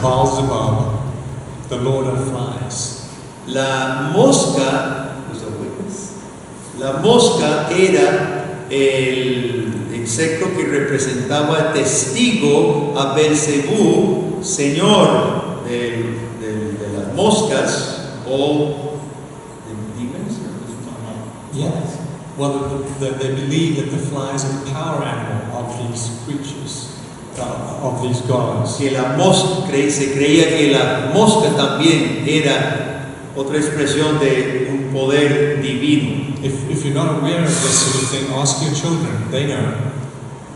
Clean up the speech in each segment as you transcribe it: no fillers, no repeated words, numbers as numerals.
Beelzebub, the Lord of Flies. La mosca era el insecto que representaba el testigo a Belcebú, señor de las moscas o demons. Yes. Well, they believe that the flies are the power animal of these creatures, of these gods. Que se creía que la mosca también era otra expresión de un poder divino. If you're not aware of this sort of thing, ask your children. They know.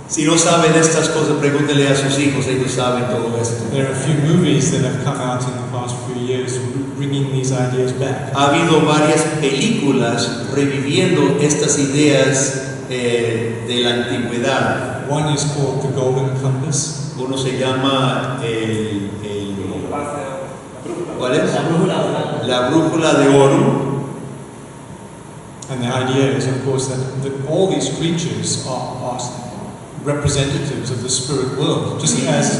Si no saben estas cosas, pregúntele a sus hijos, ellos saben todo esto. There are a few movies that have come out in the past few years bringing these ideas back. Ha habido varias películas reviviendo estas ideas de la antigüedad. One is called The Golden Compass. Uno se llama ¿cuál es? La brújula de oro. And the idea is, of course, that all these creatures are representatives of the spirit world, just as.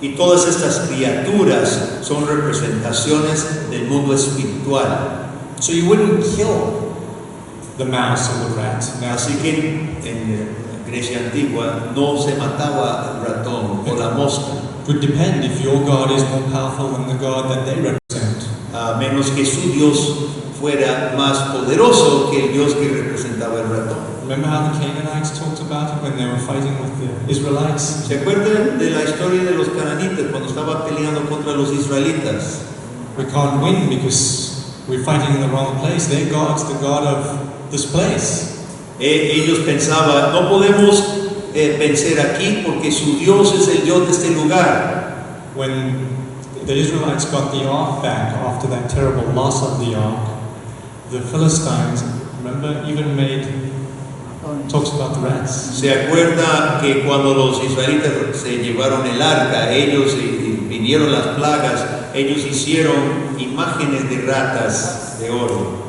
Y todas estas criaturas son representaciones del mundo espiritual. So you wouldn't kill the mouse or the rat. Así que en Grecia antigua no se mataba el ratón o la mosca. It would depend if your God is more powerful than the God that they represent. A menos que su Dios fuera más poderoso que el Dios que representaba el ratón. Remember how the Canaanites talked about it when they were fighting with the Israelites? ¿Se acuerdan de la historia de los cananitas cuando estaban peleando contra los israelitas? We can't win because we're fighting in the wrong place. Their God's the God of this place. Ellos pensaban, no podemos vencer aquí porque su Dios es el Dios de este lugar. When the Israelites got the ark back after that terrible loss of the ark, the Philistines, remember, even talks about the rats. Se acuerda que cuando los israelitas se llevaron el arca, ellos vinieron las plagas, ellos hicieron imágenes de ratas de oro.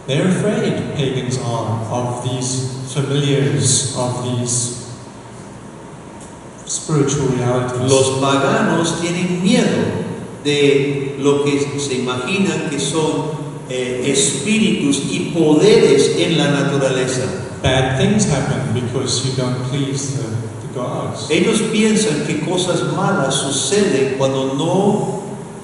They're afraid, pagans are, of these familiars, of these spiritual realities. Los paganos tienen miedo de lo que se imaginan que son espíritus y poderes en la naturaleza. Bad things happen because you don't please the gods. Ellos piensan que cosas malas suceden cuando no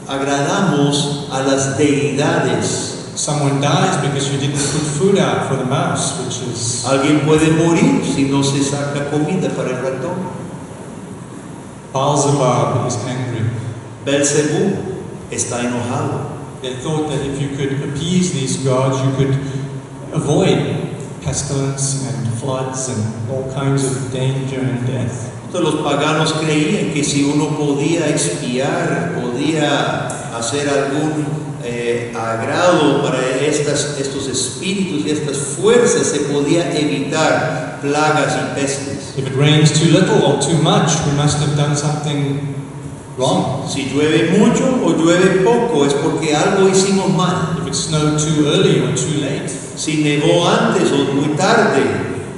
agradamos a las deidades. Someone dies because you didn't put food out for the mouse, which is. Alguien puede morir si no se saca comida para el ratón. Beelzebub is angry. Belcebú está enojado. They thought that if you could appease these gods, you could avoid pestilence and floods and all kinds of danger and death. Entonces los paganos creían que si uno podía expiar, podía hacer algún agrado para estos espíritus y estas fuerzas, se podía evitar plagas y pestes. If it rains too little or too much, we must have done something wrong. Si llueve mucho o llueve poco, es porque algo hicimos mal. If it snowed too early or too late. Si nevó antes o muy tarde,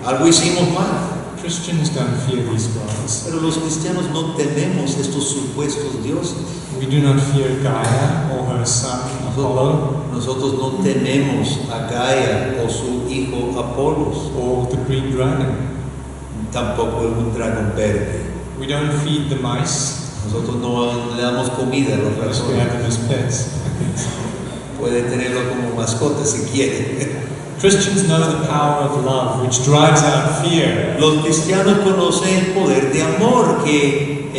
algo hicimos mal. Christians don't fear these gods. Pero los cristianos no tememos estos supuestos dioses. We do not fear Gaia or her son Apollo. Nosotros no tememos a Gaia o su hijo Apolos. Or the green dragon. Tampoco un dragón verde. We don't feed the mice. Nosotros no le damos comida a los We have them ratones. as pets. Puede tenerlo como mascota si quiere. Christians know the power of love, which drives out fear. Los cristianos conocen el poder de amor que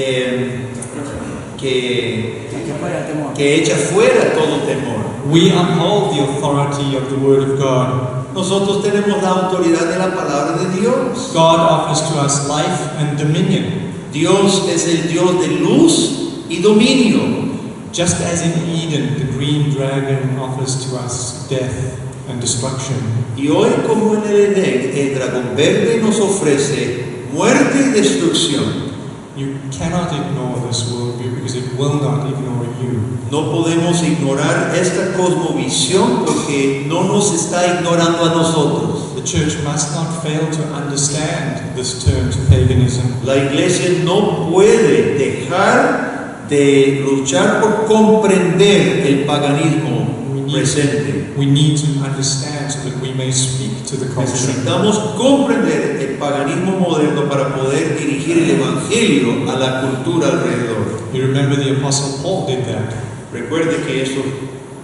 echa fuera todo temor. We uphold the authority of the Word of God. Nosotros tenemos la autoridad de la palabra de Dios. God offers to us life and dominion. Dios es el Dios de luz y dominio. Just as in Eden, the green dragon offers to us death and destruction. Y hoy, como en el Edén, el dragón verde nos ofrece muerte y destrucción. You cannot ignore this worldview because it will not ignore you. No podemos ignorar esta cosmovisión porque no nos está ignorando a nosotros. The church must not fail to understand this turn to paganism. La iglesia no puede dejar de luchar por comprender el paganismo presente. We need to understand so that we may speak to the culture. Necesitamos comprender el paganismo moderno para poder dirigir el evangelio a la cultura alrededor. You remember the Apostle Paul did that. Recuerde que eso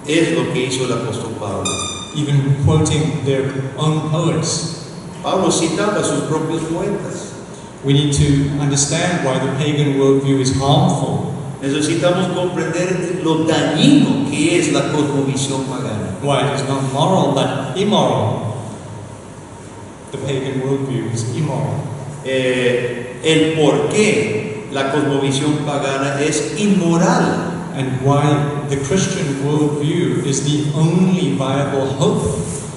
es lo que hizo el apóstol Pablo. Even quoting their own poets. Pablo citaba a sus propios poetas. We need to understand why the pagan worldview is harmful. Necesitamos comprender lo dañino que es la cosmovisión pagana. Why it is not moral but immoral. The pagan worldview is immoral. El por qué la cosmovisión pagana es inmoral. And why the Christian worldview is the only viable hope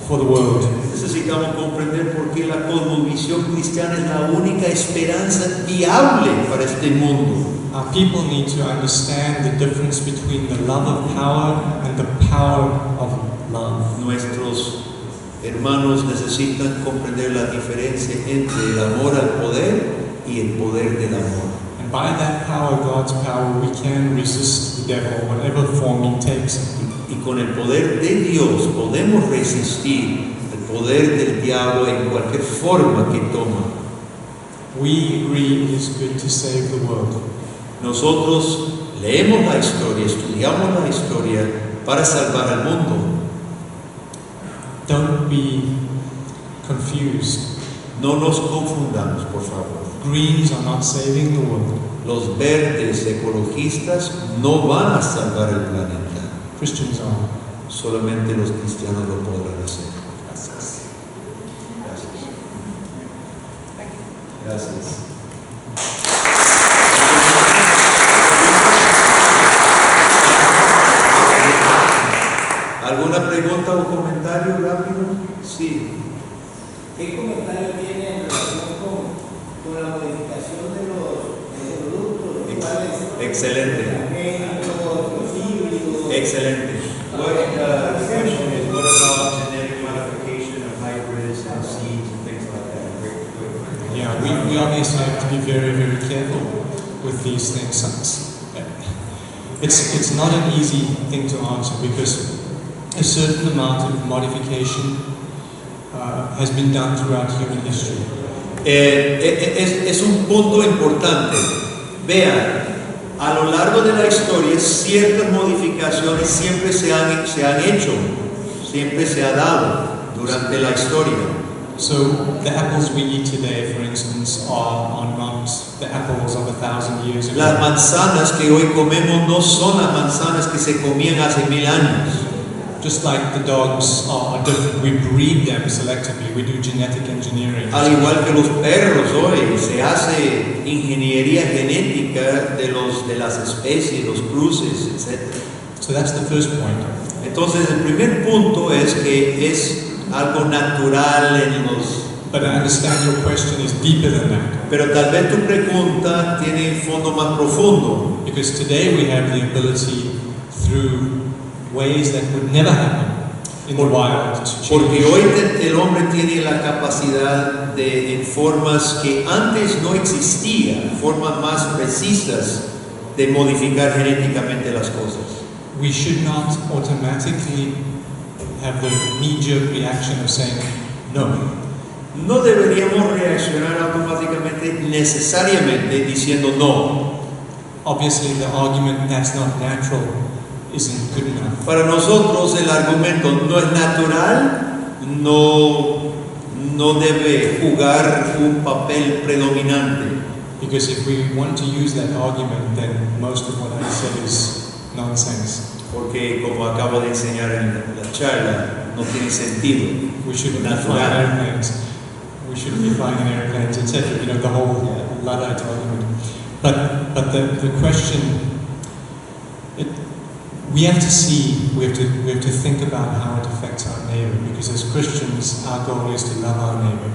for the world. Necesitamos comprender por qué la cosmovisión cristiana es la única esperanza viable para este mundo. Our people need to understand the difference between the love of power and the power of love. Nuestros hermanos necesitan comprender la diferencia entre el amor al poder y el poder del amor. And by that power, God's power, we can resist the devil, whatever form he takes. Y con el poder de Dios podemos resistir el poder del diablo en cualquier forma que toma. We agree it is good to save the world. Nosotros leemos la historia, estudiamos la historia para salvar al mundo. Don't be confused. No nos confundamos, por favor. Greens are not saving the world. Los verdes ecologistas no van a salvar el planeta. Christians are. Solamente los cristianos lo podrán hacer. Gracias. Gracias. ¿Alguna pregunta o comentario rápido? Sí. ¿Qué comentario tiene en relación con la modificación de los productos? Excelente. Los híbridos. Excelente. What the question is, what about genetic modification of hybrids and seeds and things like that? Yeah, we obviously have to be very, very careful with these things. It's not an easy thing to answer because a certain amount of modification has been done throughout human history. Es un punto importante. Vean, a lo largo de la historia ciertas modificaciones siempre se han hecho, siempre se ha dado durante la historia. So the apples we eat today, for instance, are not the apples of 1,000 years ago. Las manzanas que hoy comemos no son las manzanas que se comían hace 1000 años. Just like the dogs are different, we breed them selectively, we do genetic engineering. Al igual que los perros hoy, se hace ingeniería genética de las especies, los cruces, etc. So that's the first point. Entonces el primer punto es que es algo natural en los... But I understand your question is deeper than that. Pero tal vez tu pregunta tiene un fondo más profundo. Because today we have the ability through ways that would never happen in the wild to change. Porque hoy el hombre tiene la capacidad de, en formas que antes no existían, formas más precisas de modificar genéticamente las cosas. We should not automatically have the knee-jerk reaction of saying no. No deberíamos reaccionar automáticamente, necesariamente diciendo no. Obviously, the argument that's not natural isn't good enough. Para nosotros el argumento no es natural, no debe jugar un papel predominante. Because if we want to use that argument, then most of what I said is nonsense. Porque como acabo de enseñar en la charla, no tiene sentido. We shouldn't be flying airplanes. We shouldn't be flying in airplanes, etc. You know, the whole Luddite argument. But the question, we have to see, we have to think about how it affects our neighbor. Because as Christians, our goal is to love our neighbor.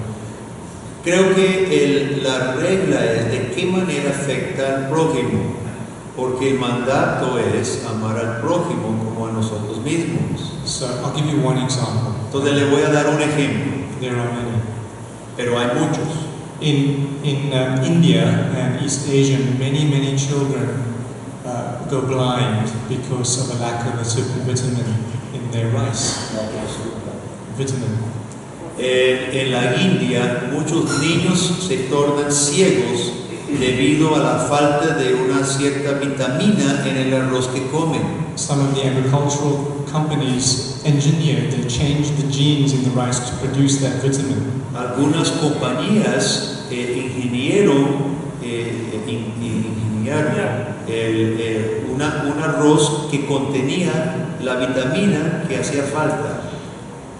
Creo que la regla es de qué manera afecta al prójimo, porque el mandato es amar al prójimo como a nosotros mismos. So I'll give you one example. Entonces le voy a dar un ejemplo, There are many. pero hay muchos. In India and East Asia, many children go blind because of a lack of a certain vitamin in their rice. Vitamin. En la India, muchos niños se tornan ciegos debido a la falta de una cierta vitamina en el arroz que comen. Some of the agricultural companies engineered, they changed the genes in the rice to produce that vitamin. Algunas compañías ingeniaron un arroz que contenía la vitamina que hacía falta.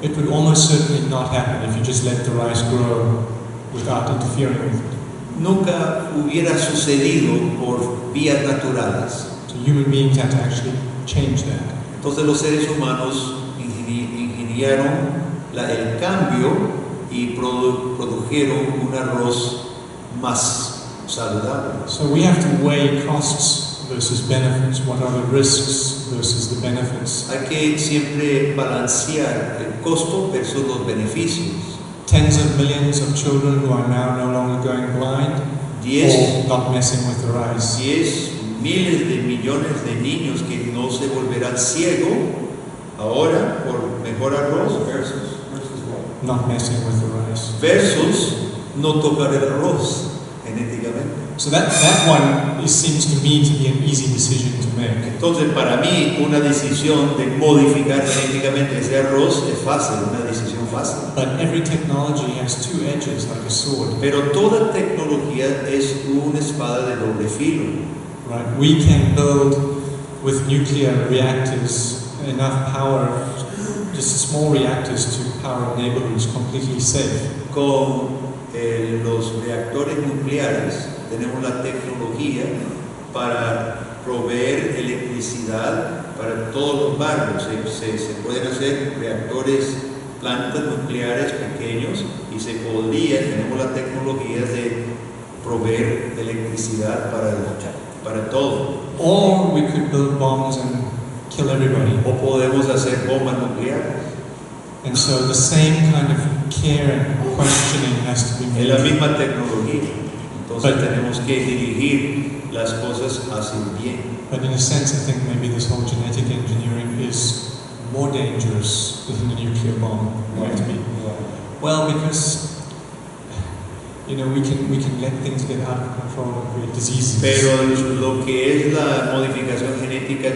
It would almost certainly not happen if you just let the rice grow without interfering with it. Nunca hubiera sucedido por vías naturales. So human beings had to actually change that. Entonces los seres humanos ingeniaron el cambio y produjeron un arroz más saludable. So we have to weigh costs versus benefits. What are the risks versus the benefits? Hay que siempre balancear el costo versus los beneficios. Tens of millions of children who are now no longer going blind or not messing with the rice. 10 miles de millones de niños que no se volverán ciegos ahora por mejor arroz versus Not messing with the rice. versus no tocar el arroz genéticamente. So that one seems to me to be an easy decision to make. Entonces, para mí, una decisión de modificar genéticamente ese arroz es fácil, una decisión fácil. But every technology has two edges, like a sword. Pero toda tecnología es una espada de doble filo. Right? We can build with nuclear reactors enough power, just small reactors to power neighborhoods completely safe. Con los reactores nucleares tenemos la tecnología para proveer electricidad para todos los barrios. Se pueden hacer reactores, plantas nucleares pequeños y tenemos la tecnología de proveer electricidad para todo. Or we could build bombs and kill everybody. O podemos hacer bombas nucleares. And so the same kind of care and questioning has to be Es la made. misma tecnología. Entonces tenemos que dirigir las cosas hacia el bien. But in a sense, I think maybe this whole genetic engineering is more dangerous than the nuclear bomb. Right? To be. Well, because we can let things get out of control and create diseases. Pero lo que es la modificación genética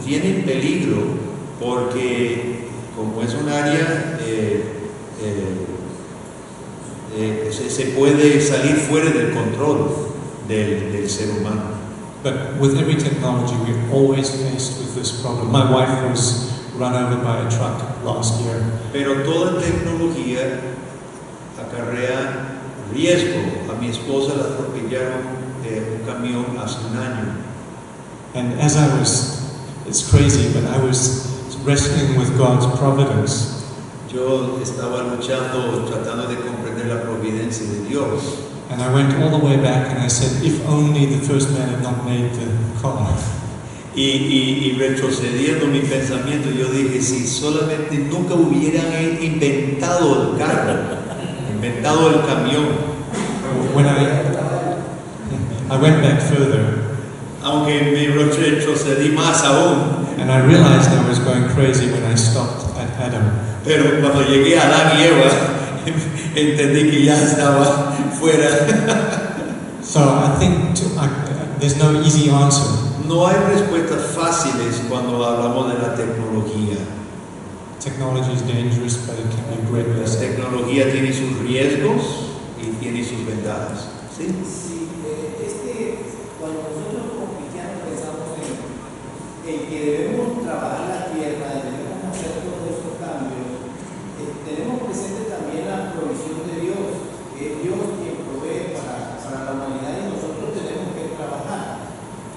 tiene peligro porque como es un área se puede salir fuera del control del ser humano. But with every technology, we're always faced with this problem. My wife was run over by a truck last year. Pero toda tecnología acarrea riesgo. A mi esposa la atropellaron un camión hace un año. And as it's crazy, but I was wrestling with God's providence. Yo estaba luchando, tratando de comprender la providencia de Dios. And I went all the way back and I said, if only the first man had not made the car. Y retrocediendo mi pensamiento, yo dije, si solamente nunca hubieran inventado el carro, inventado el camión. When I went back further, Aunque me retrocedí más aún, and I realized I was going crazy when I stopped at Adam. pero cuando llegué a Adán y Eva, entendí que ya estaba fuera. So I think there's no easy answer. No hay respuestas fáciles cuando hablamos de la tecnología. Technology is dangerous, but it can be a great La blessing. tecnología tiene sus riesgos y tiene sus ventajas. ¿Sí? Sí, cuando nosotros como cristianos pensamos en que debemos trabajar la tierra, debemos hacer todos estos cambios, tenemos presente también la provisión de Dios, que es Dios quien provee para la humanidad y nosotros tenemos que trabajar.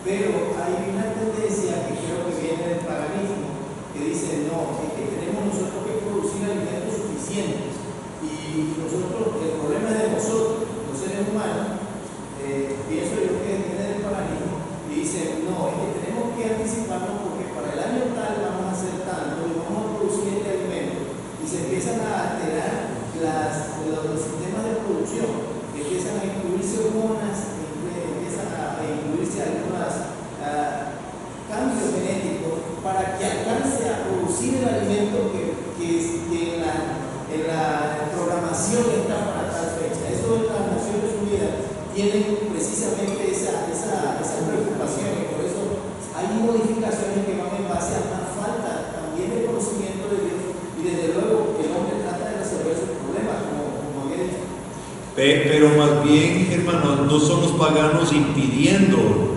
Pero hay una tendencia que creo que viene del paganismo que dice, no, es que tenemos nosotros que producir alimentos suficientes y Y nosotros, el problema es de nosotros, los seres humanos, pienso yo que viene del paradigma y dicen, no, es que tenemos que anticiparnos porque para el año tal vamos a hacer tanto y vamos a producir este alimento. Y se empiezan a alterar los sistemas de producción, empiezan a incluirse hormonas, empiezan a incluirse algunos cambios genéticos para que alcance a producir el alimento que en la programación está para tal fecha. Eso de las Naciones Unidas tienen precisamente esa preocupación y por eso hay modificaciones que van en base a una falta también de conocimiento de Dios y desde luego que el hombre trata de resolver sus problemas como había dicho. Pero más bien, hermanos, no son los paganos impidiendo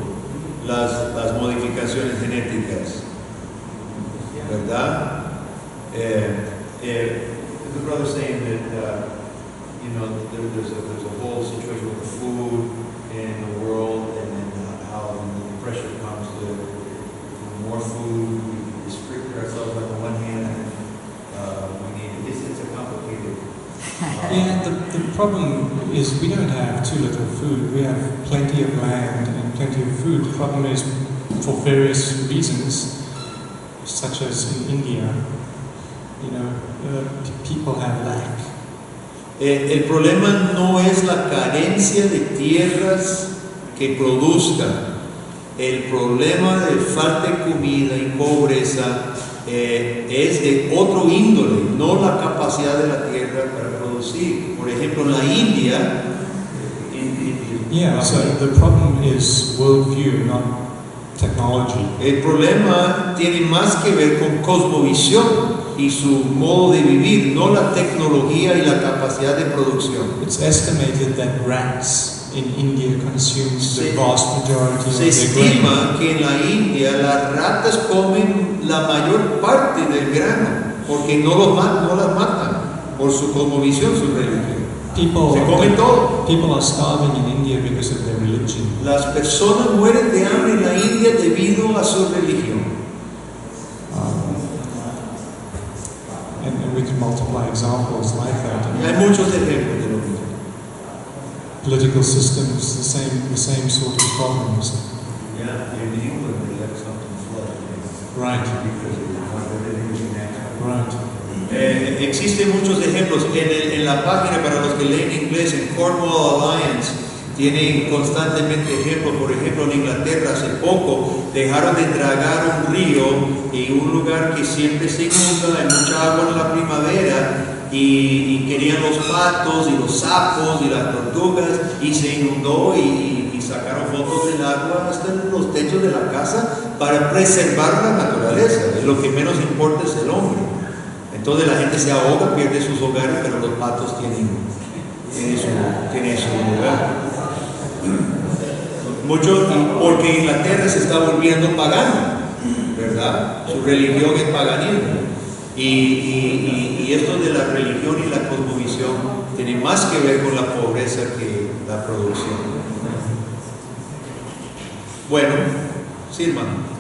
las modificaciones genéticas, ¿verdad? The brother's saying that, there's a whole situation with the food in the world, and then how the pressure comes to more food. We restrict ourselves on the one hand, and we need. It's a complicated. Yeah, the problem is we don't have too little food. We have plenty of land and plenty of food. The problem is, for various reasons, such as in India, people have lack. El problema no es la carencia de tierras que produzcan. El problema de falta de comida y pobreza es de otro índole, no la capacidad de la tierra para producir. Por ejemplo, en la India, So the problem is worldview, not technology. el problema tiene más que ver con cosmovisión y su modo de vivir, no la tecnología y la capacidad de producción. It's estimated that rats in India consumes the vast majority of Se their grain. estima que en la India las ratas comen la mayor parte del grano porque no las matan por su cosmovisión, su religión. Se comen todo. People are starving in India because of their religion. Las personas mueren de hambre en la India debido a su religión. And we can multiply examples like that. Y hay muchos ejemplos de lo mismo. Political systems, the same sort of problems. Yeah, in England they let something flood. Right. Because they wanted everything natural. Right. Existen muchos ejemplos en la página para los que leen inglés. En Cornwall Alliance tienen constantemente ejemplos. Por ejemplo, en Inglaterra hace poco dejaron de dragar un río en un lugar que siempre se inunda, hay mucha agua en la primavera y querían los patos y los sapos y las tortugas y se inundó y sacaron fotos del agua hasta los techos de la casa para preservar la naturaleza. Lo que menos importa es el hombre. Entonces la gente se ahoga, pierde sus hogares, pero los patos tienen su lugar. Mucho porque Inglaterra se está volviendo pagana, ¿verdad? Su religión es paganismo. Y esto de la religión y la cosmovisión tiene más que ver con la pobreza que la producción. Bueno, sí, hermano.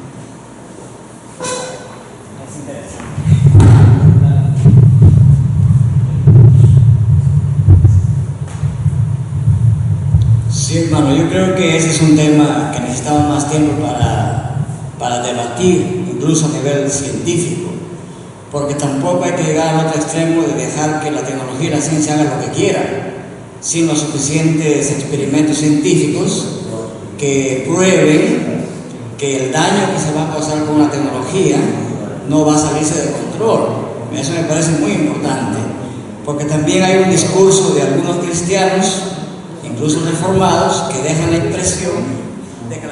Sí, hermano, yo creo que ese es un tema que necesitamos más tiempo para debatir, incluso a nivel científico, porque tampoco hay que llegar al otro extremo de dejar que la tecnología y la ciencia hagan lo que quieran, sin los suficientes experimentos científicos que prueben que el daño que se va a causar con la tecnología no va a salirse de control. Eso me parece muy importante, porque también hay un discurso de algunos cristianos, incluso reformados, que dejan la impresión de que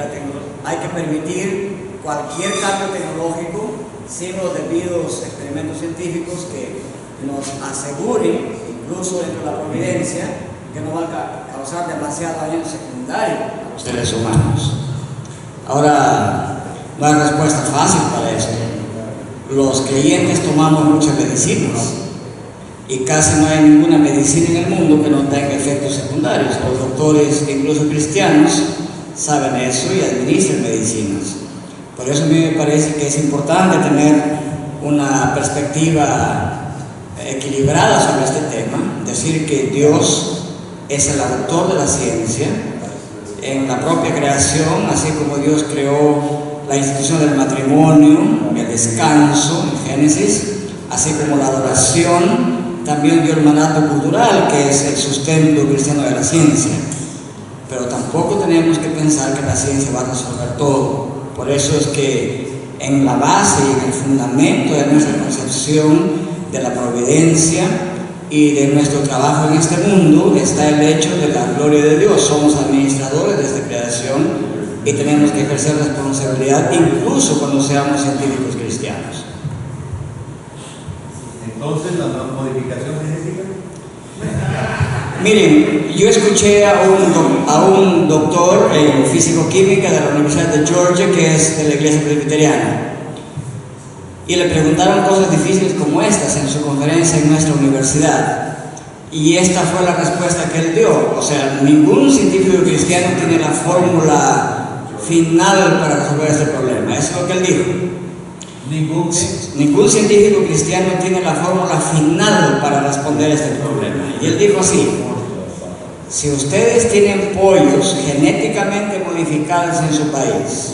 hay que permitir cualquier cambio tecnológico sin los debidos experimentos científicos que nos aseguren, incluso dentro de la providencia, que no va a causar demasiado daño secundario a los seres humanos. Ahora, no hay respuesta fácil para esto. Los creyentes tomamos muchas medicinas y casi no hay ninguna medicina en el mundo que no tenga efectos secundarios. Los doctores, incluso cristianos, saben eso y administran medicinas. Por eso a mí me parece que es importante tener una perspectiva equilibrada sobre este tema, de decir que Dios es el autor de la ciencia en la propia creación, así como Dios creó la institución del matrimonio, el descanso en Génesis, así como la adoración, también dio el mandato cultural, que es el sustento cristiano de la ciencia. Pero tampoco tenemos que pensar que la ciencia va a resolver todo. Por eso es que en la base y en el fundamento de nuestra concepción de la providencia y de nuestro trabajo en este mundo está el hecho de la gloria de Dios. Somos administradores de esta creación y tenemos que ejercer responsabilidad incluso cuando seamos científicos cristianos. Entonces, la modificación genética. Miren, yo escuché a un doctor en físico-química de la Universidad de Georgia, que es de la iglesia presbiteriana, y le preguntaron cosas difíciles como estas en su conferencia en nuestra universidad, y esta fue la respuesta que él dio. O sea, ningún científico cristiano tiene la fórmula final para resolver este problema. Eso es lo que él dijo. Ningún científico cristiano tiene la fórmula final para responder a este problema. Y él dijo así: si ustedes tienen pollos genéticamente modificados en su país,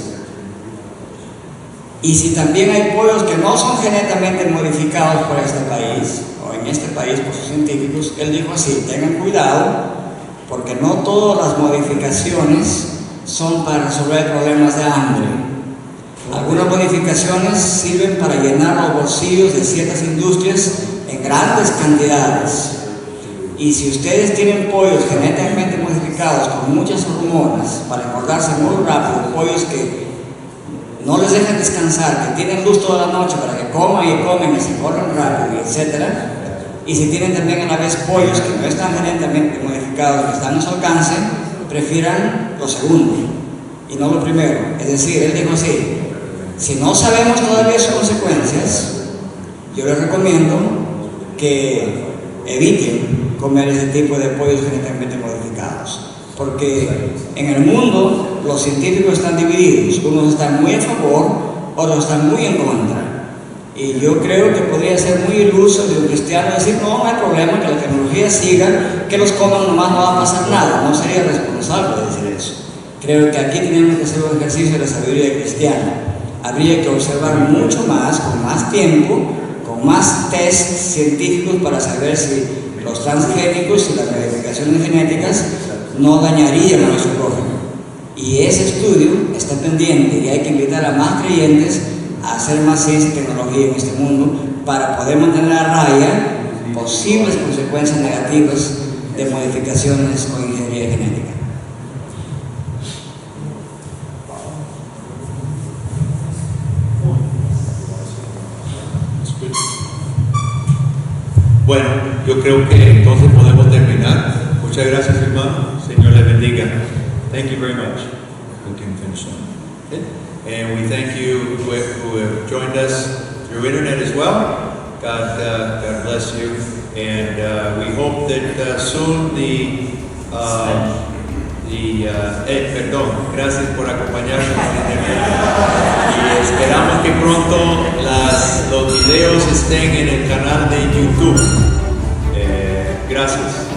y si también hay pollos que no son genéticamente modificados por este país, o en este país por sus científicos, él dijo así: tengan cuidado, porque no todas las modificaciones son para resolver problemas de hambre. Algunas modificaciones sirven para llenar los bolsillos de ciertas industrias en grandes cantidades. Y si ustedes tienen pollos genéticamente modificados con muchas hormonas para engordarse muy rápido, pollos que no les dejan descansar, que tienen luz toda la noche para que coman y comen y se engordan rápido, etc. Y si tienen también a la vez pollos que no están genéticamente modificados, que están a su alcance, prefieran lo segundo y no lo primero. Es decir, él dijo así: si no sabemos todavía sus consecuencias, yo les recomiendo que eviten comer ese tipo de pollos genéticamente modificados, porque en el mundo los científicos están divididos. Unos están muy a favor, otros están muy en contra. Y yo creo que podría ser muy iluso de un cristiano decir: no hay problema, que la tecnología siga, que los coman nomás, no va a pasar nada. No sería responsable de decir eso. Creo que aquí tenemos que hacer un ejercicio de la sabiduría cristiana. Habría que observar mucho más, con más tiempo, con más test científicos para saber si los transgénicos y las modificaciones genéticas no dañarían a nuestro prójimo. Y ese estudio está pendiente y hay que invitar a más creyentes a hacer más ciencia y tecnología en este mundo para poder mantener a raya posibles consecuencias negativas de modificaciones o ingeniería genética. Bueno, yo creo que entonces podemos terminar. Muchas gracias, hermano. Señor le bendiga. Thank you very much. We can finish on. Okay. And we thank you who have joined us through internet as well. God bless you. And we hope that soon perdón, gracias por acompañarnos en internet. Y esperamos que pronto los videos estén en el canal de YouTube. Gracias.